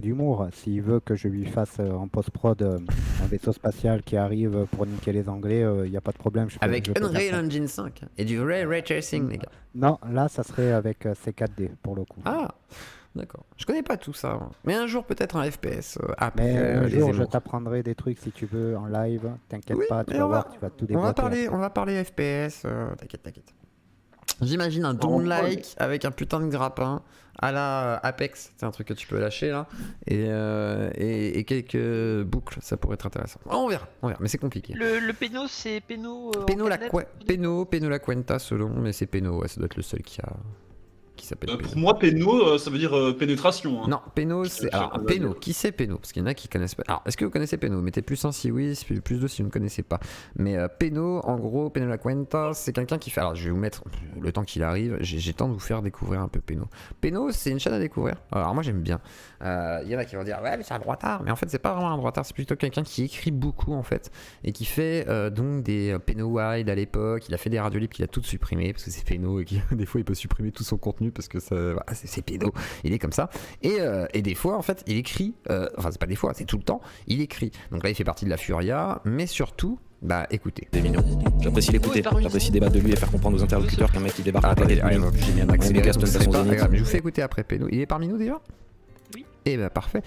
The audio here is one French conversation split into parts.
d'humour. S'il veut que je lui fasse en post-prod un vaisseau spatial qui arrive pour niquer les Anglais, il n'y a pas de problème, je Avec peux faire Unreal ça. Engine 5 et du Ray Tracing, N- les gars. Non, là, ça serait avec C4D pour le coup. Ah, d'accord. Je connais pas tout ça, hein. Mais un jour, peut-être un FPS Mais après un les jour, je émours. t'apprendrai des trucs si tu veux en live. T'inquiète Oui, pas, tu mais vas voir, tu vas tout déboîter après. on va parler FPS. T'inquiète, t'inquiète. J'imagine un En prod. Doom-like avec un putain de grappin à la Apex, c'est un truc que tu peux lâcher là, et quelques boucles, ça pourrait être intéressant. On verra, mais c'est compliqué. Le Péno, c'est Péno en Peno la, 4 Cue- lettres. Peno la Cuenta selon, mais c'est Peno, ouais, ça doit être le seul qui s'appelle Pour Peno. moi, péno, ça veut dire pénétration. Hein. Non, Peno, Je c'est. sais Alors, pas, vas-y. Peno, qui c'est Peno? Parce qu'il y en a qui connaissent pas. Alors, est-ce que vous connaissez Peno? Mettez plus un si oui, plus deux si vous ne connaissez pas. Mais Peno, en gros, Peno la Cuenta, c'est quelqu'un qui fait. Alors, je vais vous mettre le temps qu'il arrive. J'ai le temps de vous faire découvrir un peu Peno. Peno, c'est une chaîne à découvrir. Alors, moi, j'aime bien. Il y en a qui vont dire, ouais, mais c'est un droitard. Mais en fait, c'est pas vraiment un droitard. C'est plutôt quelqu'un qui écrit beaucoup, en fait. Et qui fait donc des Peno Wild à l'époque. Il a fait des radios libres qu'il a toutes supprimées. Parce que c'est Peno et des fois, il peut supprimer tout son contenu parce que ça, voilà, c'est Peno. Il est comme ça. Et des fois, en fait, il écrit. Enfin, c'est pas des fois, c'est tout le temps. Il écrit. Donc là, il fait partie de la Furia. Mais surtout, bah écoutez. C'est mignon. J'apprécie l'écouter. J'apprécie débattre de lui et faire comprendre aux interlocuteurs qu'un mec qui débarque Ah, à attendez, parler de lui. génial, On accéléré, décaste vous de savez façon pas. zénith. Regarde, mais je vous fais écouter après Peno. Il est parmi nous déjà? Oui. Eh ben parfait.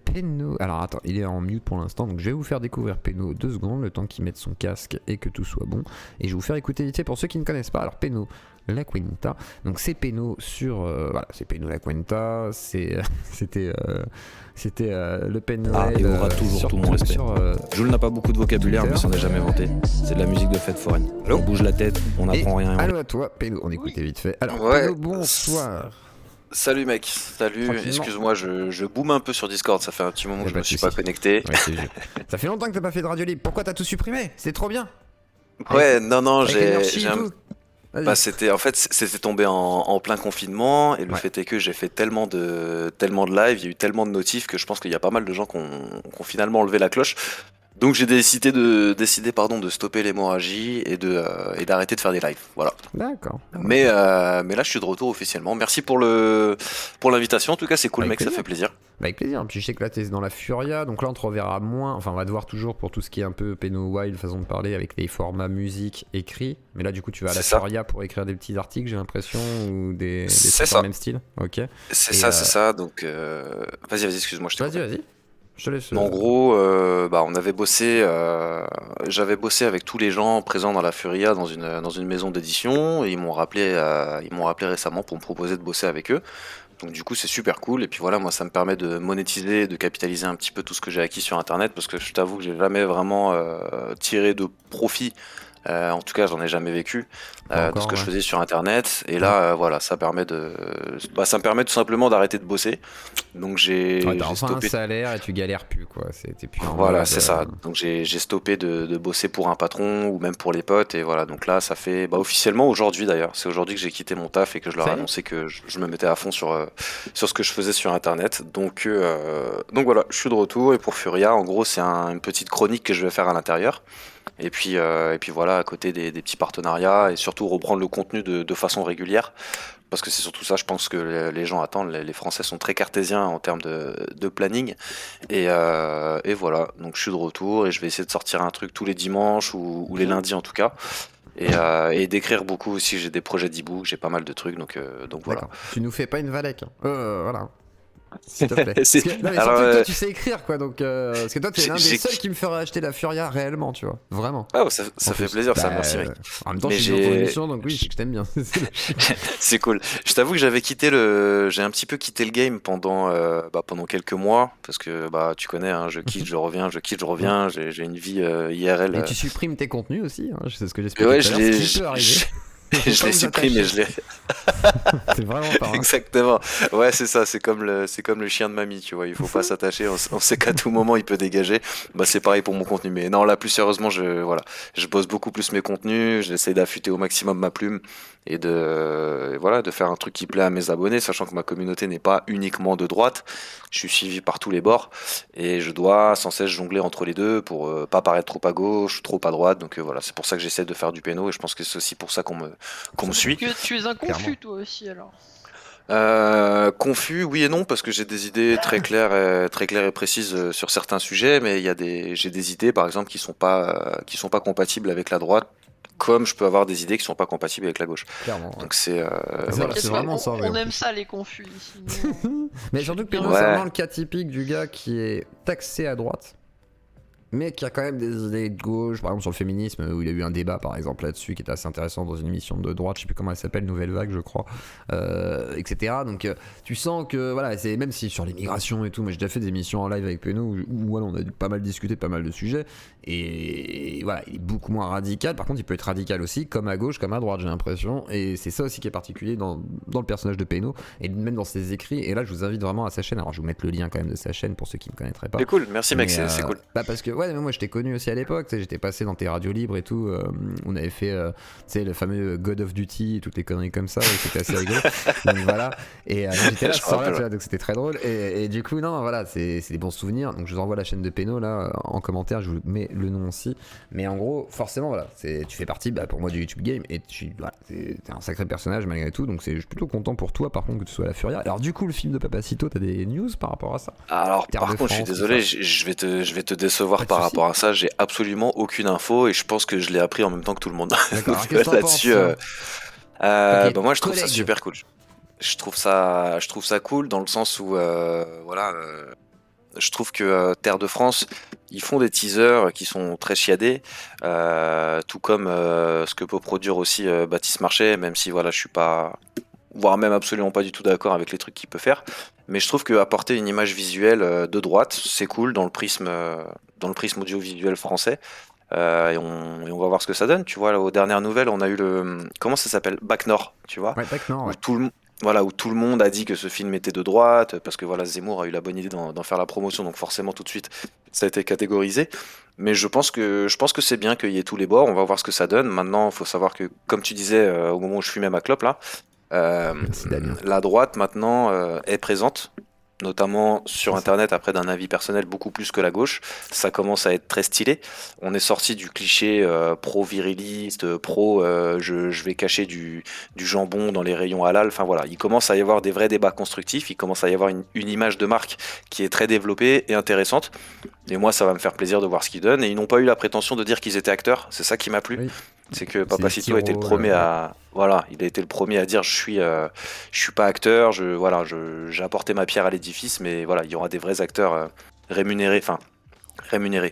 Peno. Alors attends, il est en mute pour l'instant, donc je vais vous faire découvrir Peno 2 secondes, le temps qu'il mette son casque et que tout soit bon. Et je vais vous faire écouter vite fait pour ceux qui ne connaissent pas. Alors Peno la Quinta. Donc c'est Peno sur. Voilà, c'est Peno la Quinta. C'était le Pen Ah, Noël, et aura toujours sur- tout mon respect. sur, Jules n'a pas beaucoup de vocabulaire, Twitter. mais s'en est jamais vanté. C'est de la musique de fête foraine. Allô On bouge la tête, on Et n'apprend rien. allô à toi, Peno. On écoutait vite fait. Alors, Ouais. Peno, bonsoir. Salut mec, salut, Tranquillement. excuse-moi, je boome un peu sur Discord, ça fait un petit moment Y a que je pas me de suis souci. pas connecté. Ouais, c'est vieux. Ça fait longtemps que t'as pas fait de radio libre. Pourquoi t'as tout supprimé? C'était trop bien. Ouais, non, Avec l'énergie j'ai et un... tout. Vas-y. Bah, c'était tombé en plein confinement, et le Ouais. fait est que j'ai fait tellement de live, il y a eu tellement de notifs que je pense qu'il y a pas mal de gens qui ont finalement enlevé la cloche. Donc j'ai décidé de stopper l'hémorragie et d'arrêter de faire des lives, voilà. D'accord. Mais là je suis de retour officiellement. Merci pour l'invitation, en tout cas c'est cool Avec mec, ça plaisir. fait plaisir. Bah, avec plaisir. Puis je sais que là t'es dans la Furia, donc là on te reverra moins. Enfin, on va te voir toujours pour tout ce qui est un peu Peno Wild, façon de parler, avec des formats musique écrits. Mais là, du coup, tu vas à la C'est ça. Furia pour écrire des petits articles, j'ai l'impression, ou des C'est trucs ça. dans le même style. Ok. C'est Et, c'est ça. Donc, vas-y, excuse-moi, je te coupe. Vas-y. Je te laisse. En gros, on avait bossé, j'avais bossé avec tous les gens présents dans la Furia dans une maison d'édition et ils m'ont rappelé récemment pour me proposer de bosser avec eux. Donc du coup, c'est super cool. Et puis voilà, moi, ça me permet de monétiser, de capitaliser un petit peu tout ce que j'ai acquis sur Internet parce que je t'avoue que j'ai jamais vraiment tiré de profit. En tout cas, j'en ai jamais vécu Pas de encore, ce que je ouais. faisais sur Internet. Et là, voilà, ça me permet tout simplement d'arrêter de bosser. Donc Ouais, t'as j'ai enfin un stoppé. salaire et tu galères plus, quoi. T'es plus en Voilà, mode, c'est ça. Donc j'ai stoppé de bosser pour un patron ou même pour les potes. Et voilà, donc là, ça fait officiellement aujourd'hui d'ailleurs. C'est aujourd'hui que j'ai quitté mon taf et que je leur ai Ça y est annoncé que je me mettais à fond sur ce que je faisais sur Internet. Donc voilà, je suis de retour. Et pour Furia, en gros, c'est une petite chronique que je vais faire à l'intérieur. Et puis voilà, à côté des petits partenariats et surtout reprendre le contenu de façon régulière. Parce que c'est surtout ça, je pense que les gens attendent. Les Français sont très cartésiens en termes de planning. Et voilà, donc je suis de retour et je vais essayer de sortir un truc tous les dimanches ou les lundis en tout cas. Et d'écrire beaucoup aussi, j'ai des projets d'e-book, j'ai pas mal de trucs, donc voilà. D'accord. Tu nous fais pas une Valek. Voilà. S'il te plaît. C'est- Parce que, non, mais alors, surtout que toi, tu sais écrire, quoi. Donc, parce que toi, t'es j'ai- l'un des j'ai- seuls qui me ferait acheter la Furia réellement, tu vois. Vraiment. Ah, ça En fait plus. plaisir, ça, Bah, merci mec. En même temps, Mais je suis dans ton j'ai- émission, donc oui, c'est que je t'aime bien. C'est cool. Je t'avoue que j'ai un petit peu quitté le game pendant quelques mois, parce que tu connais, hein, je quitte, je reviens, je reviens, j'ai une vie IRL. Et tu supprimes tes contenus aussi, hein, c'est ce que j'expliquais Ouais, tout à je l'heure, l'ai, ce qui peut arriver. je l'ai supprimé, je l'ai. C'est vraiment pas grave. Exactement. Ouais, c'est ça. C'est comme le chien de mamie, tu vois. Il faut pas s'attacher. On sait qu'à tout moment il peut dégager. C'est pareil pour mon contenu. Mais non, là, plus sérieusement, je bosse beaucoup plus mes contenus. J'essaie d'affûter au maximum ma plume et de faire un truc qui plaît à mes abonnés, sachant que ma communauté n'est pas uniquement de droite. Je suis suivi par tous les bords et je dois sans cesse jongler entre les deux pour pas paraître trop à gauche ou trop à droite. Donc voilà, c'est pour ça que j'essaie de faire du péno et je pense que c'est aussi pour ça qu'on me suit. Que tu es un Clairement. confus, toi aussi, alors. Confus, oui et non, parce que j'ai des idées très claires et précises sur certains sujets, mais j'ai des idées, par exemple, qui sont pas compatibles avec la droite, comme je peux avoir des idées qui sont pas compatibles avec la gauche. Clairement. Ouais. Donc c'est Voilà, Ok, c'est bah, vraiment ça. on ouais, aime ça les confus ici. nous. Mais surtout que Bien. Péno, c'est Ouais. vraiment le cas typique du gars qui est taxé à droite, mais qui a quand même des idées de gauche, par exemple sur le féminisme, où il a eu un débat par exemple là-dessus qui était assez intéressant dans une émission de droite, je sais plus comment elle s'appelle, Nouvelle Vague je crois, etc. Donc tu sens que voilà, c'est même si sur l'immigration et tout, moi j'ai déjà fait des émissions en live avec Péno où voilà, on a pas mal discuté de pas mal de sujets, et voilà, il est beaucoup moins radical, par contre il peut être radical aussi, comme à gauche, comme à droite j'ai l'impression, et c'est ça aussi qui est particulier dans le personnage de Péno, et même dans ses écrits, et là je vous invite vraiment à sa chaîne, alors je vais vous mettre le lien quand même de sa chaîne pour ceux qui ne connaîtraient pas. C'est cool, merci mec, Mais, c'est cool. Bah parce que ouais, mais moi je t'ai connu aussi à l'époque, tu sais, j'étais passé dans tes radios libres et tout, on avait fait tu sais, le fameux God of Duty, toutes les conneries comme ça, et c'était assez rigolo. Donc voilà, et j'étais là Je ce soir-là, rappelle. tu vois, donc c'était très drôle, et du coup non voilà, c'est des bons souvenirs, donc je vous envoie la chaîne de Péno là en commentaire, je vous mets le nom aussi, mais en gros forcément voilà, tu fais partie pour moi du YouTube Game, et voilà, t'es un sacré personnage malgré tout, donc je suis plutôt content pour toi par contre que tu sois à la Furia. Alors du coup le film de Papacito, t'as des news par rapport à ça? Alors Terre par de contre, je suis France, désolé, tout ça. je vais te décevoir Pas de par soucis. rapport à ça. J'ai absolument aucune info et je pense que je l'ai appris en même temps que tout le monde. D'accord, alors Donc, qu'est-ce que t'en penses? là-dessus, Ok, bah moi je trouve ça collègue. super cool. Je trouve ça cool dans le sens où voilà, je trouve que Terre de France, ils font des teasers qui sont très chiadés, tout comme ce que peut produire aussi Baptiste Marchais, même si voilà, je suis pas, voire même absolument pas du tout d'accord avec les trucs qu'il peut faire. Mais je trouve que apporter une image visuelle de droite, c'est cool dans le prisme audiovisuel français. Et on va voir ce que ça donne. Tu vois, là, aux dernières nouvelles, on a eu comment ça s'appelle? Bac Nord, tu vois, Ouais, Bac Nord, où ouais. voilà, où tout le monde a dit que ce film était de droite, parce que voilà, Zemmour a eu la bonne idée d'en faire la promotion, donc forcément tout de suite ça a été catégorisé. Mais je pense que c'est bien qu'il y ait tous les bords. On va voir ce que ça donne. Maintenant, il faut savoir que, comme tu disais au moment où je fumais ma clope là, Merci, Damien. la droite maintenant est présente, notamment sur C'est ça. Internet, après d'un avis personnel beaucoup plus que la gauche. Ça commence à être très stylé. On est sorti du cliché pro-viriliste, je vais cacher du jambon dans les rayons halal. Enfin voilà, il commence à y avoir des vrais débats constructifs, il commence à y avoir une image de marque qui est très développée et intéressante. Et moi, ça va me faire plaisir de voir ce qu'ils donnent. Et ils n'ont pas eu la prétention de dire qu'ils étaient acteurs, c'est ça qui m'a plu. Oui. C'est que C'est Papacito des a été le petits premier rôles, à, voilà, il a été le premier à dire je suis pas acteur, j'ai apporté ma pierre à l'édifice, mais voilà, il y aura des vrais acteurs rémunérés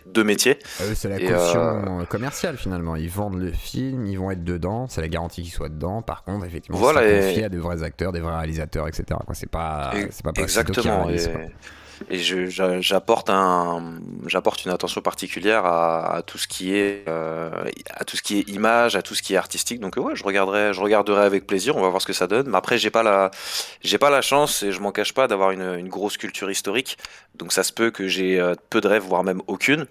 de métier. Eux, c'est la Et, caution commerciale finalement. Ils vendent le film, ils vont être dedans, c'est la garantie qu'ils soient dedans. Par contre, effectivement, Voilà, c'est et- confié à de vrais acteurs, des vrais réalisateurs, etc. Quoi, c'est pas Papacito qui Exactement. réalise, quoi. Et j'apporte une attention particulière à tout ce qui est image, à tout ce qui est artistique. Donc ouais, je regarderai avec plaisir. On va voir ce que ça donne. Mais après, j'ai pas la chance et je m'en cache pas d'avoir une grosse culture historique. Donc ça se peut que j'ai peu de rêves, voire même aucune.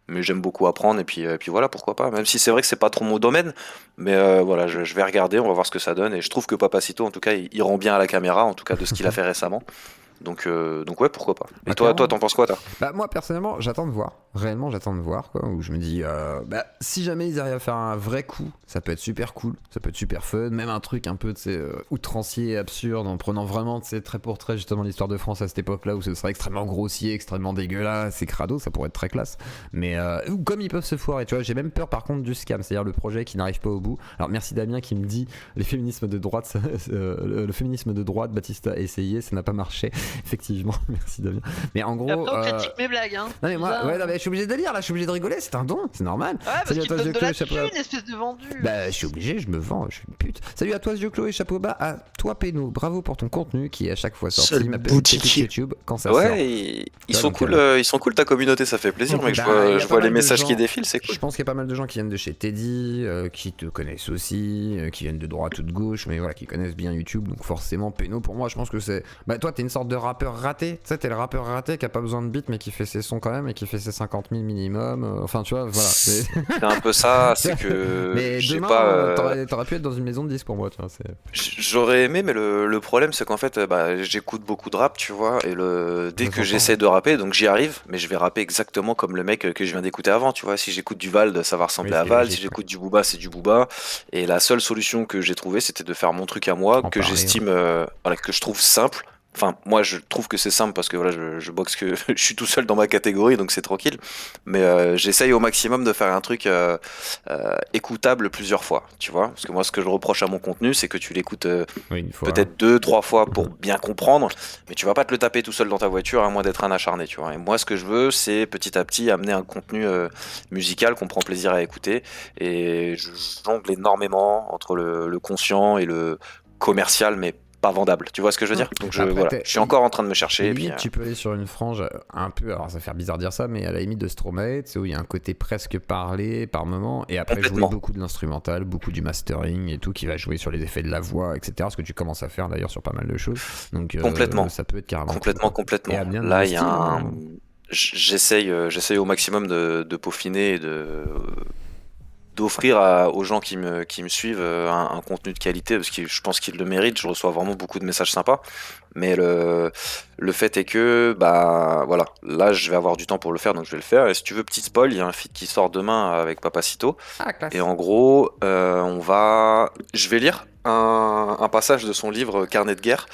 Mais j'aime beaucoup apprendre et puis voilà, pourquoi pas. Même si c'est vrai que c'est pas trop mon domaine, mais voilà, je vais regarder, on va voir ce que ça donne. Et je trouve que Papacito, en tout cas, il rend bien à la caméra, en tout cas de ce qu'il a fait récemment. Donc ouais, pourquoi pas. Et Bah, toi, clairement. t'en penses quoi, toi? Bah, moi personnellement, j'attends de voir. Réellement, j'attends de voir, quoi. Où je me dis, bah, si jamais ils arrivent à faire un vrai coup, ça peut être super cool, ça peut être super fun. Même un truc un peu, tu sais, outrancier, absurde, en prenant vraiment, tu sais, trait pour trait, justement, l'histoire de France à cette époque-là, où ce serait extrêmement grossier, extrêmement dégueulasse et crado, ça pourrait être très classe. Mais ou comme ils peuvent se foirer, tu vois, j'ai même peur par contre du scam, c'est-à-dire le projet qui n'arrive pas au bout. Alors merci Damien qui me dit, les féminismes de droite, le féminisme de droite, Baptiste a essayé, ça n'a pas marché. Effectivement, merci Damien. Mais en gros. Et après, on critique mes blagues, hein. Non mais moi, Bizarre. ouais, non, mais je suis obligé de le dire là, je suis obligé de rigoler, c'est un don, c'est normal. Ouais, parce Salut à qu'il toi, te donne de Zio la Chloé, chapeau thune, espèce de vendu. Bah, je suis obligé, je me vends, je suis une pute. Salut à toi, Zio Chloé, chapeau bas, à toi, Péno. Bravo pour ton contenu qui est à chaque fois sorti. Seul Ma petite boutique. pépite YouTube quand ça sort. Ouais, ils Ouais, sont donc, cool, ils sont cool ta communauté, ça fait plaisir, mec. Bah, y a Je pas vois les mal de messages gens. qui défilent, c'est cool. Je pense qu'il y a pas mal de gens qui viennent de chez Teddy, qui te connaissent aussi, qui viennent de droite ou de gauche, mais voilà, qui connaissent bien YouTube. Donc forcément, Péno, pour moi, je pense que c'est. Bah, toi, t'es une sorte de rappeur raté. Tu sais, t'es le rappeur raté qui a pas besoin de beat mais qui fait ses sons quand même et qui fait ses 50 000 minimum. Enfin, tu vois, voilà. C'est un peu ça, c'est que Mais j'ai demain, pas. t'aurais pu être dans une maison de disques pour moi, tu vois. J'aurais aimé, mais le problème, c'est qu'en fait, j'écoute beaucoup de rap, tu vois, et dès Je que comprends. j'essaie de rapper, donc j'y arrive, mais je vais rapper exactement comme le mec que je viens d'écouter avant, tu vois. Si j'écoute du Vald, ça va ressembler Oui, à c'est Vald, logique, si j'écoute du Booba, c'est du Booba. Et la seule solution que j'ai trouvée, c'était de faire mon truc à moi, En que parler, j'estime, voilà, que je trouve simple. Enfin, moi, je trouve que c'est simple parce que voilà, je boxe que je suis tout seul dans ma catégorie, donc c'est tranquille. Mais j'essaye au maximum de faire un truc écoutable plusieurs fois, tu vois. Parce que moi, ce que je reproche à mon contenu, c'est que tu l'écoutes Oui, une fois. peut-être 2, 3 fois pour bien comprendre, mais tu vas pas te le taper tout seul dans ta voiture à moins d'être un acharné, tu vois. Et moi, ce que je veux, c'est petit à petit amener un contenu musical qu'on prend plaisir à écouter. Et je jongle énormément entre le conscient et le commercial, mais pas vendable. Tu vois ce que je veux dire? Donc Après, voilà, je suis encore en train de me chercher. Et puis, limite, tu peux aller sur une frange un peu, alors ça va faire bizarre de dire ça, mais à la limite de Stromae, tu sais, où il y a un côté presque parlé par moment, et après jouer Complètement. beaucoup de l'instrumental, beaucoup du mastering et tout, qui va jouer sur les effets de la voix, etc. Ce que tu commences à faire d'ailleurs sur pas mal de choses. Donc Complètement. ça peut être carrément Complètement, cool. complètement. Et à bien Là, il y a investir, hein. j'essaye au maximum de peaufiner et d'offrir aux gens qui me suivent un contenu de qualité parce que je pense qu'ils le méritent. Je reçois vraiment beaucoup de messages sympas. Mais le fait est que, bah voilà, là je vais avoir du temps pour le faire donc je vais le faire. Et si tu veux, petit spoil, il y a un feat qui sort demain avec Papacito. Ah, classe. Et en gros, je vais lire un passage de son livre Carnet de guerre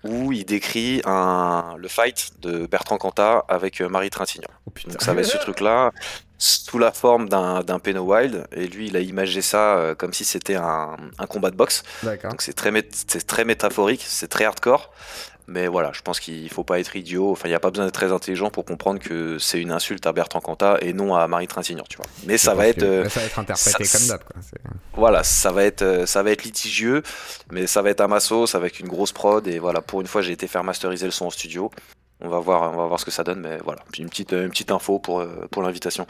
où il décrit le fight de Bertrand Cantat avec Marie Trintignant. Oh putain. Donc ça va être ce truc-là, sous la forme d'un Penno Wild, et lui il a imagé ça comme si c'était un combat de boxe. D'accord. Donc c'est très métaphorique, c'est très hardcore, mais voilà, je pense qu'il faut pas être idiot, enfin il n'y a pas besoin d'être très intelligent pour comprendre que c'est une insulte à Bertrand Cantat et non à Marie Trintignant, tu vois. Mais ça va être... ça va être interprété ça- comme d'hab, quoi. voilà, ça va être litigieux, mais ça va être à ma sauce avec une grosse prod et voilà, pour une fois j'ai été faire masteriser le son en studio. On va voir ce que ça donne, mais voilà, puis une petite info pour l'invitation.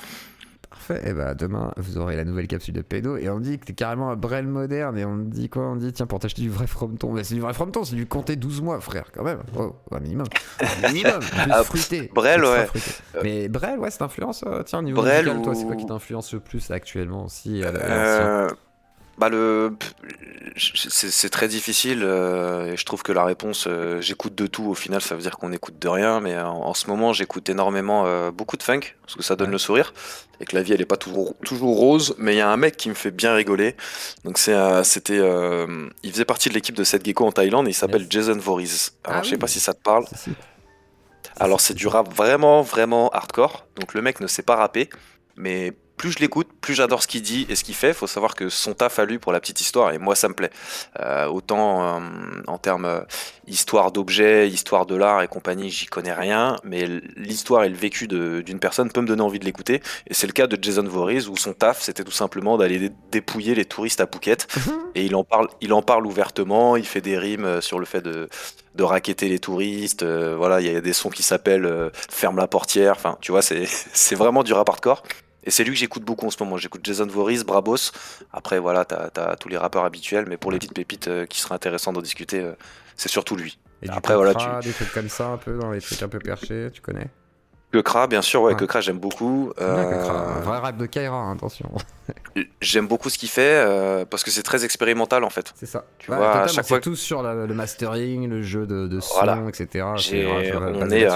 Parfait, et bah demain vous aurez la nouvelle capsule de pédo et on dit que t'es carrément un Brel moderne et on dit quoi? On dit tiens pour t'acheter du vrai frometon, mais c'est du vrai frometon, c'est du compter 12 mois frère quand même, oh, un minimum, minimum, plus Ah, fruité, Brel, extra ouais. fruité. Mais Brel ouais ça t'influence, tiens au niveau Brel musical toi c'est ou- quoi qui t'influence le plus là, actuellement aussi à l'ancien? Bah c'est très difficile et je trouve que la réponse j'écoute de tout au final ça veut dire qu'on écoute de rien mais en ce moment j'écoute énormément beaucoup de funk parce que ça donne Ouais. le sourire et que la vie elle est pas toujours rose mais il y a un mec qui me fait bien rigoler donc il faisait partie de l'équipe de Seth Gecko en Thaïlande et il s'appelle Yes. Jason Voorhees alors Ah je sais oui. pas si ça te parle. Si, si. Alors Si, c'est si, du si. rap vraiment vraiment hardcore, donc le mec ne sait pas rapper, mais plus je l'écoute, plus j'adore ce qu'il dit et ce qu'il fait. Faut savoir que son taf à lui pour la petite histoire, et moi ça me plaît. Autant en termes histoire d'objets, histoire de l'art et compagnie, j'y connais rien, mais l'histoire et le vécu d'une personne peut me donner envie de l'écouter. Et c'est le cas de Jason Voorhees où son taf c'était tout simplement d'aller dépouiller les touristes à Phuket. Et il en parle ouvertement, il fait des rimes sur le fait de racketter les touristes. Voilà, il y a des sons qui s'appellent Ferme la portière. Enfin, tu vois, c'est vraiment du rap hardcore. Et c'est lui que j'écoute beaucoup en ce moment. J'écoute Jason Voorhees, Brabos. Après, voilà, t'as tous les rappeurs habituels, mais pour les petites pépites qui seraient intéressantes d'en discuter, c'est surtout lui. Et du Après, voilà, Kekra, des trucs comme ça un peu dans les trucs un peu perchés, tu connais? Kekra, bien sûr, ouais, Ouais. Kekra, j'aime beaucoup. C'est bien Kekra, un vrai rap de Kaira, hein, attention. J'aime beaucoup ce qu'il fait parce que c'est très expérimental en fait. C'est ça. Tu Ouais, vois, à totalement, chaque c'est fois tout sur le mastering, le jeu de son, Voilà. etc. On est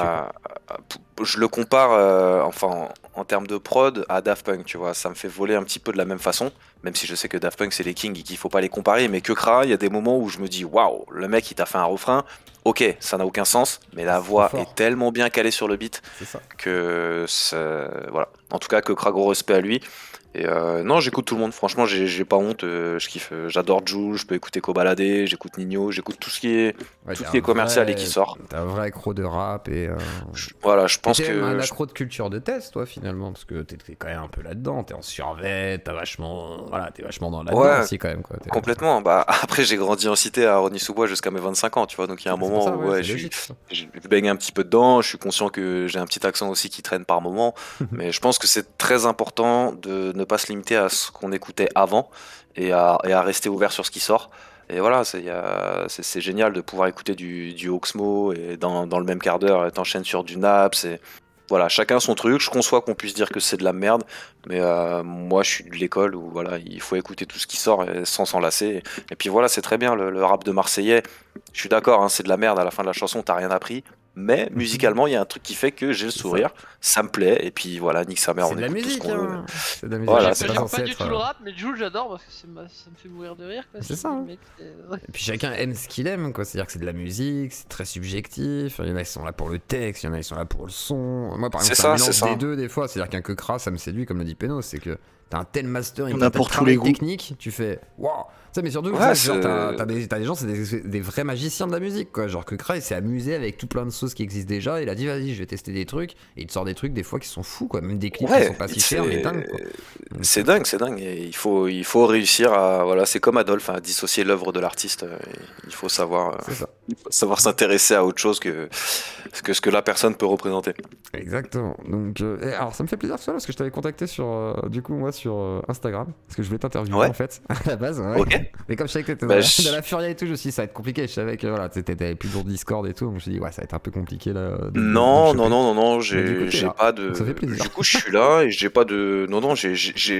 je le compare enfin en termes de prod à Daft Punk, tu vois, ça me fait voler un petit peu de la même façon, même si je sais que Daft Punk c'est les kings et qu'il faut pas les comparer, mais Kekra, il y a des moments où je me dis waouh, le mec il t'a fait un refrain, ok, ça n'a aucun sens, mais la C'est voix fort. est tellement bien calée sur le beat C'est ça. que voilà. En tout cas, Kekra, gros respect à lui. Et non, j'écoute tout le monde. Franchement, j'ai pas honte. Je kiffe. J'adore Jul. Je peux écouter Kobalade. J'écoute Nino. J'écoute tout ce qui est Ouais, tout t'es ce qui est un commercial et vrai- qui sort. T'es un vrai accro de rap et. Voilà, je pense T'es même un que accro de culture de test, toi, finalement, parce que t'es quand même un peu là-dedans. T'es en survêt, t'es vachement dans là-dedans Ouais. aussi, quand même, quoi. complètement. Bah après, j'ai grandi en cité à Rony-sous-Bois jusqu'à mes 25 ans, tu vois. Donc il y a un C'est pour moment ça, où ouais, ouais, c'est logique. je baigne un petit peu dedans. Je suis conscient que j'ai un petit accent aussi qui traîne par moment. Mais je pense que c'est très important de ne pas se limiter à ce qu'on écoutait avant et à rester ouvert sur ce qui sort. Et voilà, c'est génial de pouvoir écouter du Oxmo et dans le même quart d'heure, t'enchaînes sur du Naps. Et voilà, chacun son truc. Je conçois qu'on puisse dire que c'est de la merde, mais moi je suis de l'école où voilà, il faut écouter tout ce qui sort sans s'en lasser. Et puis voilà, c'est très bien le rap de Marseillais. Je suis d'accord, hein, c'est de la merde à la fin de la chanson, t'as rien appris. Mais musicalement, il y a un truc qui fait que j'ai le sourire, ça me plaît, et puis voilà, nique sa mère, C'est on de la écoute tout ce musique, qu'on veut. hein. C'est de la musique. Voilà, c'est c'est pas J'aime censé pas du être, tout le rap, mais Jules j'adore parce que ça me fait mourir de rire. C'est ça, hein. Et puis chacun aime ce qu'il aime, quoi. C'est-à-dire que c'est de la musique, c'est très subjectif. Il y en a qui sont là pour le texte, il y en a qui sont là pour le son. Moi, par exemple, c'est un mélange des deux des fois. C'est-à-dire qu'un Kekra, ça me séduit, comme le dit Péno. C'est que t'as un tel mastering, On a un tel pour tous les travail goûts. technique, tu fais waouh. Tu sais, mais surtout, Ouais, genre, t'as des gens, c'est des vrais magiciens de la musique, quoi. Genre Kekra, il s'est amusé avec tout plein de sauces qui existent déjà. Il a dit, vas-y, je vais tester des trucs. Et il te sort des trucs des fois qui sont fous, quoi. Même des clips qui sont pas si chers, mais dingues, quoi. C'est dingue. Et il faut réussir à. Voilà, c'est comme Adolphe, à dissocier l'œuvre de l'artiste. Il faut savoir, C'est ça. savoir s'intéresser à autre chose que ce que la personne peut représenter. Exactement. Donc, alors ça me fait plaisir que ça parce que je t'avais contacté sur, du coup, moi sur Instagram parce que je voulais t'interviewer Ouais. en fait à la base. Ouais. Ok. Mais comme je savais que t'étais Bah, dans la Furia et tout, je me suis dit ça va être compliqué. Je savais que voilà, t'avais plus de Discord et tout, donc je me suis dit ouais, ça va être un peu compliqué là. Non, de choper. non, du coup, t'es j'ai là. pas de. Donc ça fait plaisir. Du coup, je suis là et j'ai pas de. Non,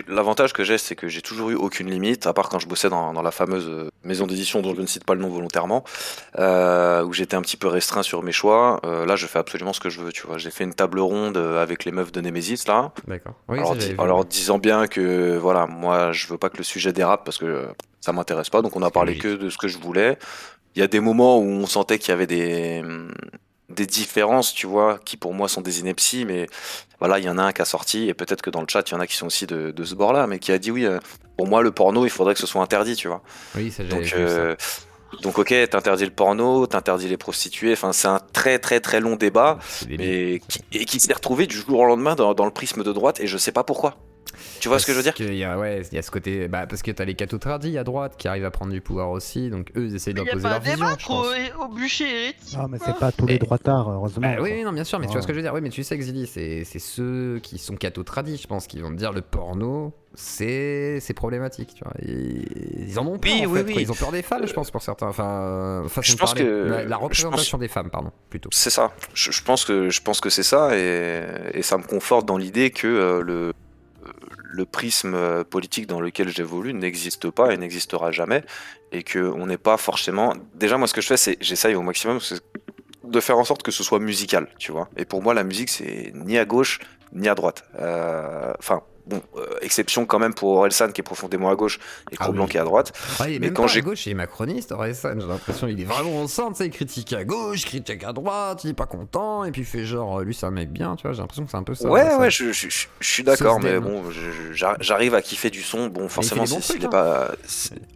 l'avantage que j'ai, c'est que j'ai toujours eu aucune limite, à part quand je bossais dans la fameuse maison d'édition dont je ne cite pas le nom volontairement, où j'étais un petit peu restreint sur mes choix. Là, je fais absolument ce que je veux, tu vois. J'ai fait une table ronde avec les meufs de Nemesis, là. D'accord. Oui, Alors, ça, j'avais vu, alors ouais. disant bien que, voilà, moi, je veux pas que le sujet dérape parce que ça m'intéresse pas, donc on a parlé logique. que de ce que je voulais. Il y a des moments où on sentait qu'il y avait des différences, tu vois, qui pour moi sont des inepties, mais voilà, il y en a un qui a sorti, et peut-être que dans le chat, il y en a qui sont aussi de ce bord-là, mais qui a dit oui, pour moi, le porno, il faudrait que ce soit interdit, tu vois. Oui, ça j'avais Donc, vu ça. donc ok, t'interdis le porno, t'interdis les prostituées, enfin, c'est un très très très long débat, C'est débile. mais qui s'est retrouvé du jour au lendemain dans le prisme de droite, et je sais pas pourquoi. Tu vois ce que je veux dire? Parce qu'il y a, ouais, il y a ce côté, parce que t'as les cathos tradis à droite qui arrivent à prendre du pouvoir aussi, donc eux ils essayent Il y a d'imposer pas leur à vision, débattre je pense. au bûcher hérétique. Non, mais c'est pas tous les droitards, heureusement. Bah oui, quoi. oui, non, bien sûr, mais tu Ouais. vois ce que je veux dire. Oui, mais tu sais, Exili, c'est ceux qui sont cathos tradis, je pense, qui vont te dire le porno, c'est problématique, tu vois. Ils en ont peur, Oui, en oui, fait, oui. quoi. Ils ont peur des femmes, je pense, pour certains. Enfin, façon Je de pense parler. que- La je représentation des femmes, pardon, plutôt. C'est ça. Je pense que c'est ça et ça me conforte dans l'idée que le prisme politique dans lequel j'évolue n'existe pas et n'existera jamais et que on n'est pas forcément. Déjà, moi, ce que je fais, c'est j'essaye au maximum de faire en sorte que ce soit musical, tu vois. Et pour moi, la musique, c'est ni à gauche ni à droite. Enfin. Bon, exception quand même pour Orelsan qui est profondément à gauche et Ah Cro-Blanc oui. qui est à droite. Ah, il est Mais même quand pas j'ai- à gauche, il est macroniste, Orelsan, j'ai l'impression il est vraiment au centre, tu sais, il critique à gauche, critique à droite, il est pas content, et puis il fait genre, lui c'est un mec bien, tu vois, j'ai l'impression que c'est un peu ça. Ouais, Orelsan. ouais, je suis d'accord, mais Sosdem. bon, j'arrive à kiffer du son. Bon, forcément, des bons s'il trucs, est hein. pas.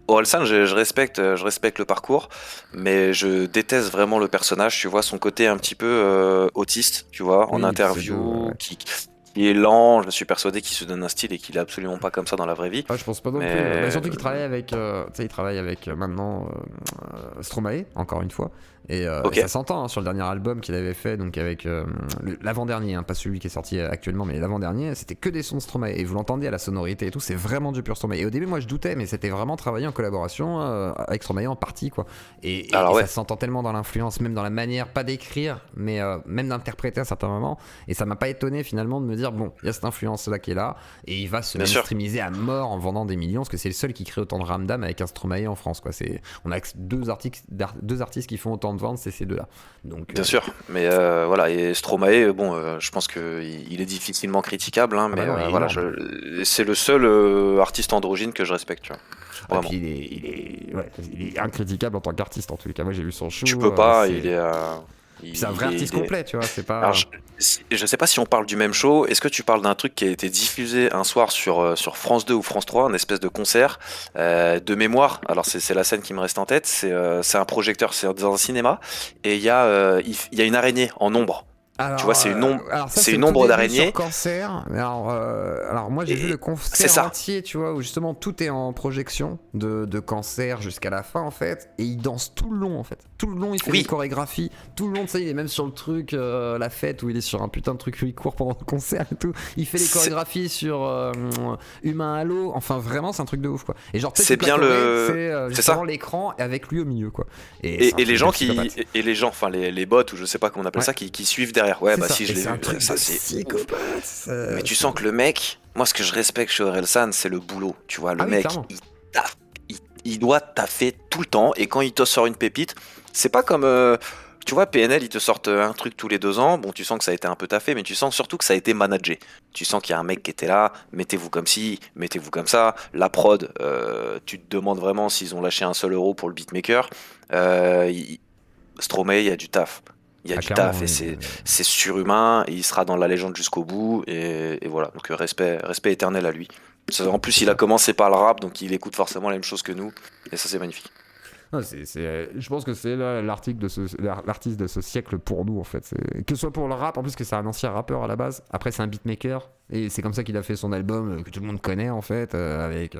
Orelsan, je respecte le parcours, mais je déteste vraiment le personnage. Tu vois, son côté un petit peu autiste, tu vois, en Oui, interview, ouais. qui est lent. Je me suis persuadé qu'il se donne un style et qu'il est absolument pas comme ça dans la vraie vie. Ah, je pense pas non Mais- plus. Bah, surtout qu'il travaille avec, tu sais, il travaille avec maintenant Stromae, encore une fois. Et Ok. ça s'entend hein, sur le dernier album qu'il avait fait, donc avec l'avant-dernier, hein, pas celui qui est sorti actuellement, mais l'avant-dernier, c'était que des sons de Stromae. Et vous l'entendez à la sonorité et tout, c'est vraiment du pur Stromae. Et au début, moi je doutais, mais c'était vraiment travaillé en collaboration avec Stromae en partie, quoi. Et Alors, ouais. ça s'entend tellement dans l'influence, même dans la manière, pas d'écrire, mais même d'interpréter à certains moments. Et ça m'a pas étonné finalement de me dire, bon, il y a cette influence-là qui est là, et il va se Bien sûr. mainstreamiser à mort en vendant des millions, parce que c'est le seul qui crée autant de ramdam avec un Stromae en France, quoi. On a que deux artistes qui font autant de ventes, c'est ces deux-là. Donc, Bien sûr, mais voilà, et Stromae, bon, je pense qu'il est difficilement critiquable, hein, Ah mais bah non, il est voilà, énorme. c'est le seul artiste androgyne que je respecte, tu vois. Et Vraiment. puis il est incritiquable en tant qu'artiste en tous les cas. Moi j'ai vu son show. Tu peux pas, c'est- il est. C'est un vrai artiste complet, tu vois. C'est pas. Alors, je sais pas si on parle du même show. Est-ce que tu parles d'un truc qui a été diffusé un soir sur France 2 ou France 3, un espèce de concert de mémoire? Alors, c'est la scène qui me reste en tête. C'est un projecteur, c'est dans un cinéma, et il y a une araignée en ombre. Alors, Tu vois, c'est une ombre- alors ça, c'est le une tout ombre début d'araignée. sur Cancer. Alors moi j'ai Et vu le c'est concert ça. entier, tu vois, où justement tout est en projection de Cancer jusqu'à la fin en fait, et il danse tout le long en fait. Tout le long il fait des chorégraphies, tout le long il est même sur le truc, la fête où il est sur un putain de truc où il court pendant le concert et tout. Il fait les chorégraphies sur Humain Halo, enfin vraiment c'est un truc de ouf quoi. Et genre c'est bien c'est justement l'écran avec lui au milieu quoi. Et les gens enfin les bots ou je sais pas comment on appelle ça qui suivent derrière. Ouais bah si je l'ai vu. Ça c'est psychopathe. Mais tu sens que le mec, moi ce que je respecte chez Orelsan c'est le boulot, tu vois, le mec il taffe. Il doit taffer tout le temps et quand il te sort une pépite, c'est pas comme tu vois PNL ils te sortent un truc tous les 2 ans, bon tu sens que ça a été un peu taffé mais tu sens surtout que ça a été managé. Tu sens qu'il y a un mec qui était là, mettez-vous comme ci, mettez-vous comme ça, la prod, tu te demandes vraiment s'ils ont lâché un seul euro pour le beatmaker. Stromae, il y a du taf. Il y a du taf et c'est surhumain et il sera dans la légende jusqu'au bout et voilà, donc respect éternel à lui. En plus, il a commencé par le rap, donc il écoute forcément les mêmes choses que nous, et ça c'est magnifique. Non, je pense que c'est l'artiste de ce siècle pour nous en fait. Que ce soit pour le rap, en plus que c'est un ancien rappeur à la base, après c'est un beatmaker, et c'est comme ça qu'il a fait son album que tout le monde connaît en fait, avec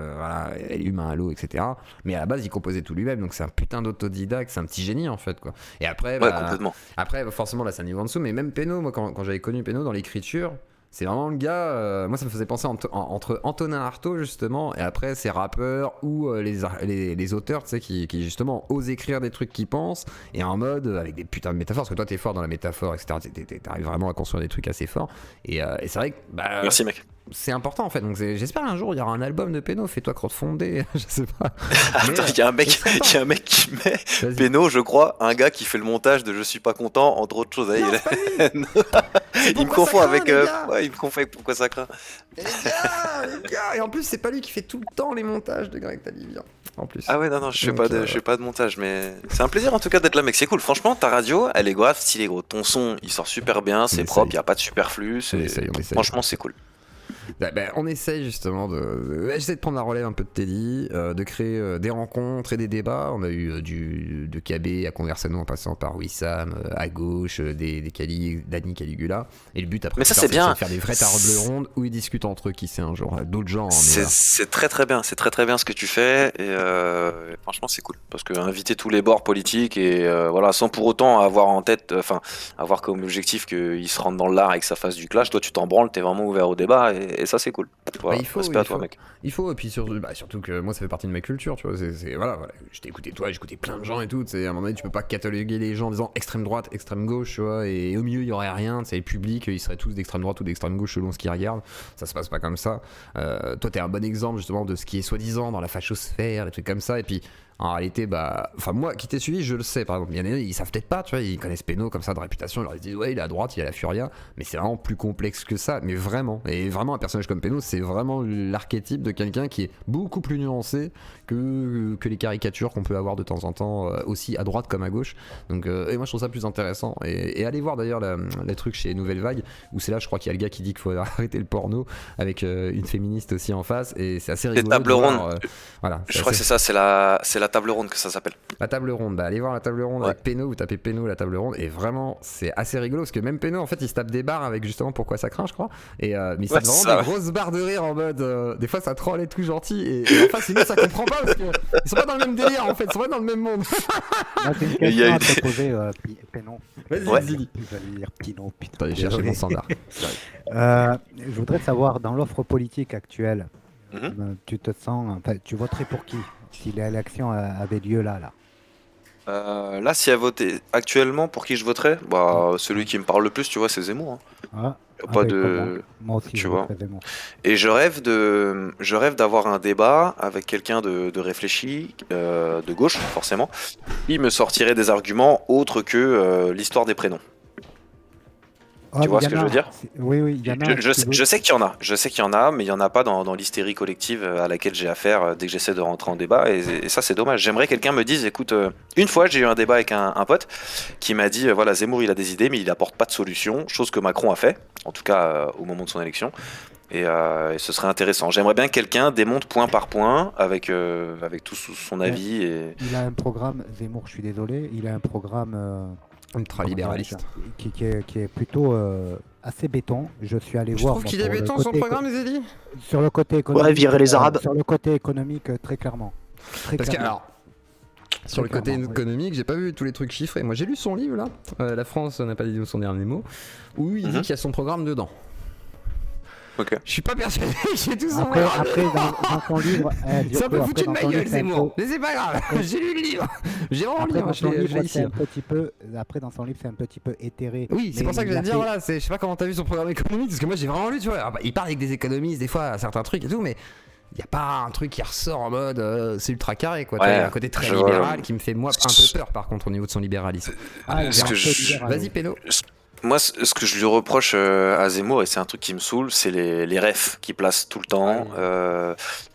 Humain Halo, etc. Mais à la base il composait tout lui-même, donc c'est un putain d'autodidacte, c'est un petit génie en fait quoi. Et après, complètement. Après forcément là c'est un niveau en dessous, mais même Péno, moi quand j'avais connu Péno dans l'écriture, c'est vraiment le gars, moi ça me faisait penser entre Antonin Artaud justement et après ces rappeurs ou les auteurs tu sais qui justement osent écrire des trucs qu'ils pensent et en mode avec des putains de métaphores parce que toi t'es fort dans la métaphore etc, t'arrives vraiment à construire des trucs assez forts et c'est vrai que merci mec. C'est important en fait, donc j'espère qu'un jour il y aura un album de Péno, fais-toi crowdfonder, je sais pas. Attends, il y a un mec qui met Péno, je crois, un gars qui fait le montage de Je suis pas content, entre autres choses. Non, il me confond avec il me confond avec Pourquoi ça craint. Les gars, et en plus c'est pas lui qui fait tout le temps les montages de Greg Talivien. En plus. Ah ouais non, je fais pas de montage, mais c'est un plaisir en tout cas d'être là mec, c'est cool. Franchement, ta radio, elle est grave stylée gros. Ton son, il sort super bien, c'est propre, y a pas de superflu, franchement c'est cool. On essaye justement j'essaie de prendre la relève un peu de Teddy, de créer des rencontres et des débats. On a eu de KB à Conversano en passant par Wissam, à gauche, Dani Caligula. Et le but après c'est bien. de faire des vraies tables rondes où ils discutent entre eux, qui sait un jour, d'autres gens. C'est très bien, c'est très bien ce que tu fais et franchement c'est cool parce que inviter tous les bords politiques et voilà sans pour autant avoir en tête, enfin avoir comme objectif qu'ils se rentrent dans l'art et que ça fasse du clash. Toi tu t'en branles, t'es vraiment ouvert au débat et ça c'est cool. Voilà, respect à toi mec. Il faut et puis surtout que moi ça fait partie de ma culture, tu vois. Voilà, je t'ai écouté toi, j'ai écouté plein de gens et tout. À un moment donné tu peux pas cataloguer les gens en disant extrême droite, extrême gauche, tu vois. Et au milieu il y aurait rien. Le public ils seraient tous d'extrême droite ou d'extrême gauche selon ce qu'ils regardent. Ça se passe pas comme ça. Toi t'es un bon exemple justement de ce qui est soi-disant dans la fachosphère, des trucs comme ça. Et puis en réalité, moi qui t'ai suivi, je le sais. Par exemple, il y en a, ils savent peut-être pas, tu vois, ils connaissent Péno comme ça de réputation, ils leur disent ouais, il est à droite, il est à la Furia, mais c'est vraiment plus complexe que ça, mais vraiment. Et vraiment, un personnage comme Péno, c'est vraiment l'archétype de quelqu'un qui est beaucoup plus nuancé que les caricatures qu'on peut avoir de temps en temps, aussi à droite comme à gauche. Donc, et moi, je trouve ça plus intéressant. Et allez voir d'ailleurs les trucs chez Nouvelle Vague, où c'est là, je crois qu'il y a le gars qui dit qu'il faut arrêter le porno avec une féministe aussi en face, et c'est assez rigolo. Les tables rondes. Voilà. Je crois que c'est ça, c'est la table ronde que ça s'appelle. La table ronde, allez voir la table ronde avec Péno, vous tapez Péno la table ronde et vraiment c'est assez rigolo parce que même Péno en fait il se tape des barres avec justement Pourquoi ça craint je crois et mais il se tape vraiment des grosses barres de rire en mode des fois ça troll et tout gentil et enfin sinon ça comprend pas parce que ils sont pas dans le même délire en fait, ils sont pas dans le même monde. C'est une question à te poser Péno. Vas-y. J'allais dire Pino. Allez chercher mon standard. Je voudrais savoir dans l'offre politique actuelle, tu te sens, enfin, tu voterais pour qui si l'élection avait lieu là? Là, si elle votait actuellement, pour qui je voterais? Celui qui me parle le plus, tu vois, c'est Zemmour. Pas de. Moi aussi, tu vois. Zemmour. Et je rêve d'avoir un débat avec quelqu'un de réfléchi, de gauche, forcément. Il me sortirait des arguments autres que l'histoire des prénoms. Tu vois ce que je veux dire? Oui, il y en a. Je sais qu'il y en a, mais il y en a pas dans l'hystérie collective à laquelle j'ai affaire dès que j'essaie de rentrer en débat, et ça c'est dommage. J'aimerais que quelqu'un me dise, écoute, une fois j'ai eu un débat avec un pote qui m'a dit, voilà, Zemmour il a des idées, mais il apporte pas de solution, chose que Macron a fait, en tout cas au moment de son élection, et ce serait intéressant. J'aimerais bien que quelqu'un démonte point par point avec tout son avis. Et... Il a un programme, Zemmour, je suis désolé, il a un programme... ultra-libéraliste qui est plutôt assez béton. Je suis allé voir. Je trouve qu'il est béton son programme, Zélie. Sur le côté économique. Ouais, virer les Arabes. Sur le côté économique, très clairement. Parce que alors, Sur le côté économique, j'ai pas vu tous les trucs chiffrés. Moi, j'ai lu son livre là. La France n'a pas dit son dernier mot. Où il dit qu'il y a son programme dedans. Ok. Je suis pas persuadé que j'ai tout son Après, dans son livre, c'est un peu foutu de ma gueule, Zemmour. Mais c'est pas grave. J'ai lu le livre. J'ai vraiment lu. Après, dans son livre, c'est un petit peu éthéré. Oui, c'est pour ça que je vais te dire, voilà, je sais pas comment t'as vu son programme économique, parce que moi j'ai vraiment lu, tu vois. Il parle avec des économistes, des fois, certains trucs et tout, mais il y a pas un truc qui ressort en mode c'est ultra carré, quoi. Il y a un côté très libéral qui me fait, moi, un peu peur, par contre, au niveau de son libéralisme. Vas-y, Péno. Moi, ce que je lui reproche à Zemmour, et c'est un truc qui me saoule, c'est les refs qu'il place tout le temps.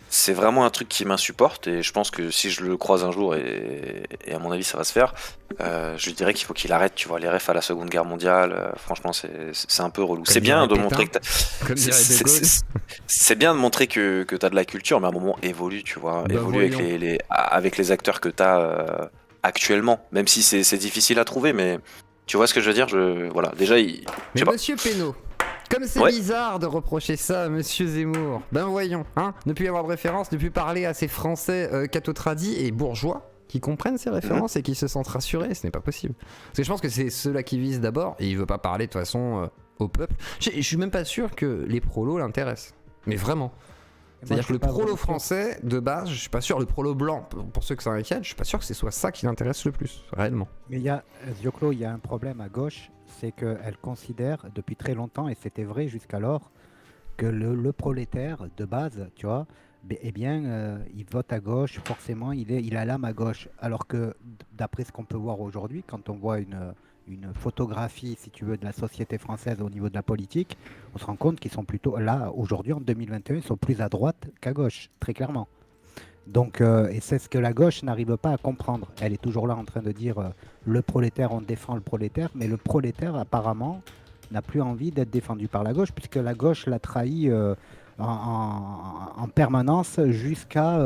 C'est vraiment un truc qui m'insupporte, et je pense que si je le croise un jour, et à mon avis ça va se faire, je lui dirais qu'il faut qu'il arrête, tu vois, les refs à la Seconde Guerre mondiale, franchement c'est un peu relou. C'est bien de montrer que c'est bien de montrer que t'as de la culture, mais à un moment évolue, tu vois, évolue avec les acteurs que t'as actuellement, même si c'est difficile à trouver, mais tu vois ce que je veux dire, voilà, déjà Mais monsieur Pénaud, comme c'est bizarre de reprocher ça à monsieur Zemmour, ben voyons, hein, ne plus avoir de référence, ne plus parler à ces Français catho-tradis et bourgeois qui comprennent ces références et qui se sentent rassurés, ce n'est pas possible. Parce que je pense que c'est ceux-là qui visent d'abord, et il veut pas parler de toute façon au peuple. Je suis même pas sûr que les prolos l'intéressent, mais vraiment. C'est-à-dire que le prolo français, de base, je suis pas sûr, le prolo blanc, pour ceux que ça inquiète, je suis pas sûr que ce soit ça qui l'intéresse le plus, réellement. Mais il y a, Zioclo, il y a un problème à gauche, c'est qu'elle considère depuis très longtemps, et c'était vrai jusqu'alors, que le prolétaire de base, tu vois, eh bien, il vote à gauche, forcément, il a l'âme à gauche. Alors que, d'après ce qu'on peut voir aujourd'hui, quand on voit une photographie, si tu veux, de la société française au niveau de la politique, on se rend compte qu'ils sont plutôt, là, aujourd'hui, en 2021, ils sont plus à droite qu'à gauche, très clairement. Donc, et c'est ce que la gauche n'arrive pas à comprendre. Elle est toujours là en train de dire le prolétaire, on défend le prolétaire, mais le prolétaire, apparemment, n'a plus envie d'être défendu par la gauche, puisque la gauche l'a trahi en permanence jusqu'à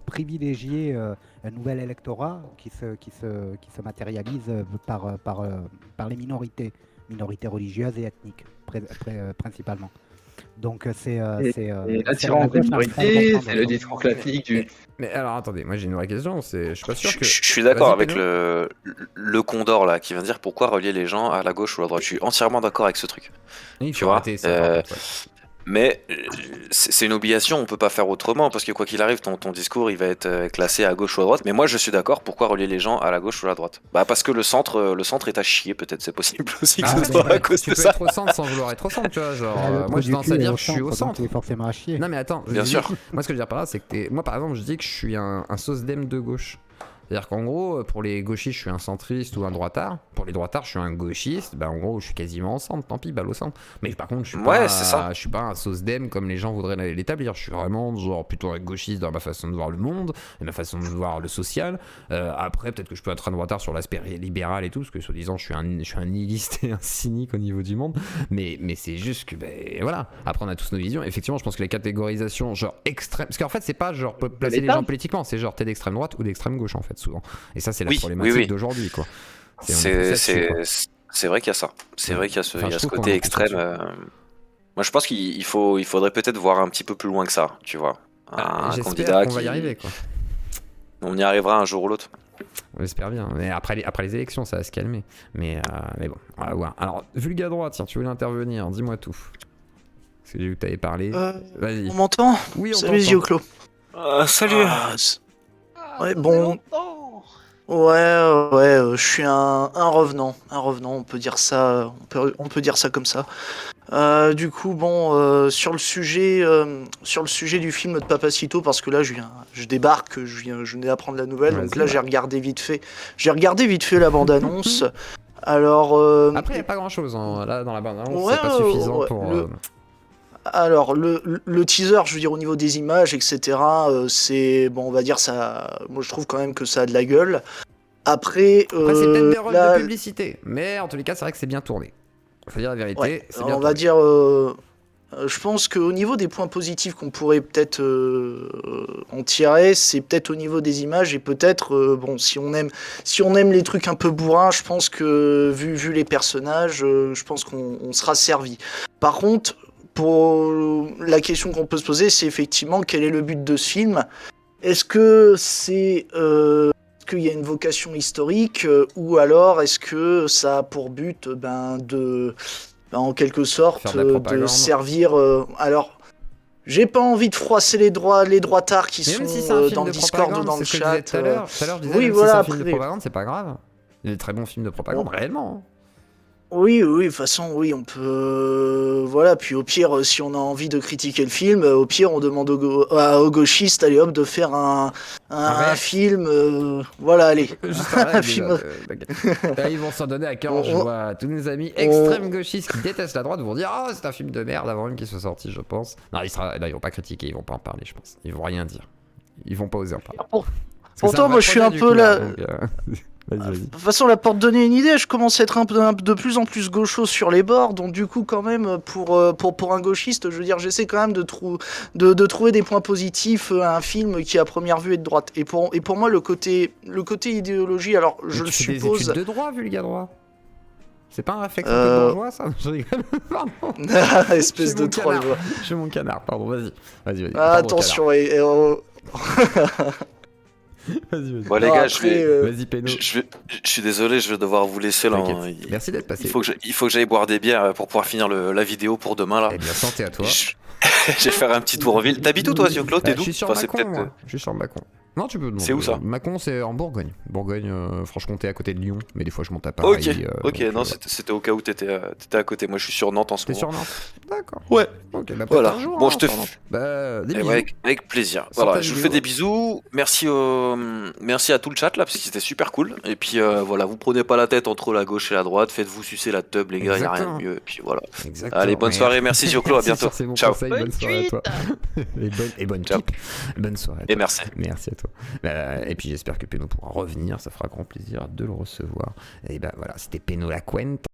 privilégier un nouvel électorat qui se matérialise par les minorités religieuses et ethniques, principalement. Donc c'est l'attirance des minorités, c'est le discours classique du... Mais alors attendez, moi j'ai une vraie question, je suis pas sûr que... Je suis d'accord avec le Condor là, qui vient dire pourquoi relier les gens à la gauche ou à la droite. Je suis entièrement d'accord avec ce truc. Tu vois, mais c'est une obligation, on peut pas faire autrement, parce que quoi qu'il arrive, ton discours il va être classé à gauche ou à droite. Mais moi je suis d'accord, pourquoi relier les gens à la gauche ou à la droite? Bah parce que le centre est à chier, peut-être, c'est possible aussi que ce soit à cause de ça. Tu peux être au centre sans vouloir être au centre, tu vois, genre moi je tendance à dire que je suis au centre. C'est forcément à chier. Non mais attends, bien sûr. Moi ce que je veux dire par là, c'est que moi par exemple je dis que je suis un SOSDEM de gauche. C'est-à-dire qu'en gros, pour les gauchistes, je suis un centriste ou un droitard. Pour les droitards, je suis un gauchiste. Bah, en gros, je suis quasiment au centre. Tant pis, balle au centre. Mais par contre, je suis pas un SOSDEM comme les gens voudraient l'établir. Je suis vraiment genre plutôt un gauchiste dans ma façon de voir le monde et ma façon de voir le social. Après, peut-être que je peux être un droitard sur l'aspect libéral et tout, parce que soi-disant, je suis un nihiliste et un cynique au niveau du monde. Mais c'est juste que, voilà. Après, on a tous nos visions. Effectivement, je pense que les catégorisations, genre extrême. Parce qu'en fait, c'est pas genre placer les gens politiquement, c'est genre t'es d'extrême droite ou d'extrême gauche, en fait. Souvent. Et ça, c'est la problématique d'aujourd'hui, quoi. C'est vrai qu'il y a ça. C'est vrai qu'il y a ce côté extrême. Moi, je pense qu'il faudrait peut-être voir un petit peu plus loin que ça, tu vois. Un candidat qu'on va y arriver, quoi. On y arrivera un jour ou l'autre. On espère bien. Mais après les élections, ça va se calmer. Mais bon, on va voir. Alors, Vulga droite, tiens, tu voulais intervenir, dis-moi tout. Parce que j'ai vu que t'avais parlé. Vas-y. On m'entend? Oui, on t'entend. Salut, Zioclo. Salut. Ouais, bon. Ouais, je suis un revenant, on peut dire ça, on peut dire ça comme ça. Du coup, bon, sur le sujet du film de Papacito, parce que là, je débarque, je venais d'apprendre la nouvelle, donc là, j'ai regardé vite fait la bande-annonce. Alors, après, il n'y a pas grand-chose là dans la bande-annonce, c'est pas suffisant pour. Alors, le teaser, je veux dire, au niveau des images, etc., c'est, bon, on va dire ça, moi je trouve quand même que ça a de la gueule. Après c'est peut-être des rôles de publicité, mais en tous les cas, c'est vrai que c'est bien tourné. Faut dire la vérité, c'est bien tourné. On va dire, je pense qu'au niveau des points positifs qu'on pourrait peut-être en tirer, c'est peut-être au niveau des images, et peut-être, bon, si on aime les trucs un peu bourrins, je pense que, vu les personnages, je pense qu'on sera servi. Par contre, pour la question qu'on peut se poser, c'est effectivement quel est le but de ce film. Est-ce que qu'il y a une vocation historique ou alors est-ce que ça a pour but en quelque sorte Faire de la propagande. de servir alors j'ai pas envie de froisser les droitards qui Mais même sont si c'est un film dans de le Discord ou propagande, dans le c'est ce que je disais chat. tout à l'heure. Tout à l'heure, je disais, oui, même voilà, si c'est un film de après- propagande, c'est pas grave. Il y a des très bons films de propagande, réellement. hein. Oui, de toute façon, oui, on peut. Voilà, puis au pire, si on a envie de critiquer le film, au pire, on demande aux gauchistes, allez hop, de faire un réac. film. Voilà, allez. Juste Un film. Là, ils vont s'en donner à cœur. Je On- vois tous nos amis extrême gauchistes qui détestent la droite vont dire oh c'est un film de merde avant même qu'il soit sorti, je pense. Non, ils vont pas critiquer, ils vont pas en parler, je pense. Ils vont rien dire. Ils vont pas oser en parler. Pour- Parce que Pourtant, c'est un moi, vrai je suis projet, un du peu coup, là. donc, Vas-y. De toute façon, là, pour te donner une idée, je commence à être de plus en plus gaucho sur les bords, donc du coup, quand même, pour un gauchiste, je veux dire, j'essaie quand même de trouver des points positifs à un film qui, à première vue, est de droite. Et pour moi, le côté idéologie, alors, je Mais le tu fais des suppose... études de droit, vulga droit. C'est pas un réflexe un peu bourgeois, ça? Je rigole. Pardon. Espèce J'ai de mon troll. canard. J'ai mon canard, pardon, vas-y. Ah, Pardon, attention, Bon, les Non, gars, après, Vas-y, Péno. je suis désolé, je vais devoir vous laisser là. T'inquiète. hein. Merci d'être passé. Il faut que j'aille boire des bières pour pouvoir finir la vidéo pour demain là. Eh bien, santé à toi. Je vais faire un petit tour en ville. T'habites où toi, Zioclo? T'es Je d'où? suis sur Enfin, c'est Mâcon, peut-être, moi. Je suis sur Mâcon. Non, tu peux. C'est où, ça Mâcon, c'est en Bourgogne. Bourgogne, Franche-Comté, à côté de Lyon. Mais des fois, je monte à Paris. Ok, donc, non, c'était au cas où t'étais à côté. Moi, je suis sur Nantes en ce T'es moment. sur Nantes. D'accord. Ouais. Ok, bah Voilà. peut-être un jour, Bon, hein, je te sur Nantes. Bah, des Eh bisous. ouais, avec plaisir. Sans Voilà, ta je vous vidéo. fais des bisous. Merci à tout le chat là, parce que c'était super cool. Et puis voilà, vous prenez pas la tête entre la gauche et la droite. Faites-vous sucer la teub, les gars, y a rien Exactement. de mieux. Et puis voilà. Exactement. Allez, bonne soirée. Merci, Zioclo. À Merci bientôt. sur ces bons Ciao. conseils, bonne Bonne soirée à toi. suite. et bonne Ciao. keep. Bonne soirée à Et toi. merci. Merci à toi. Et puis j'espère que Péno pourra revenir, ça fera grand plaisir de le recevoir. Et ben voilà, c'était Péno la Cuenta.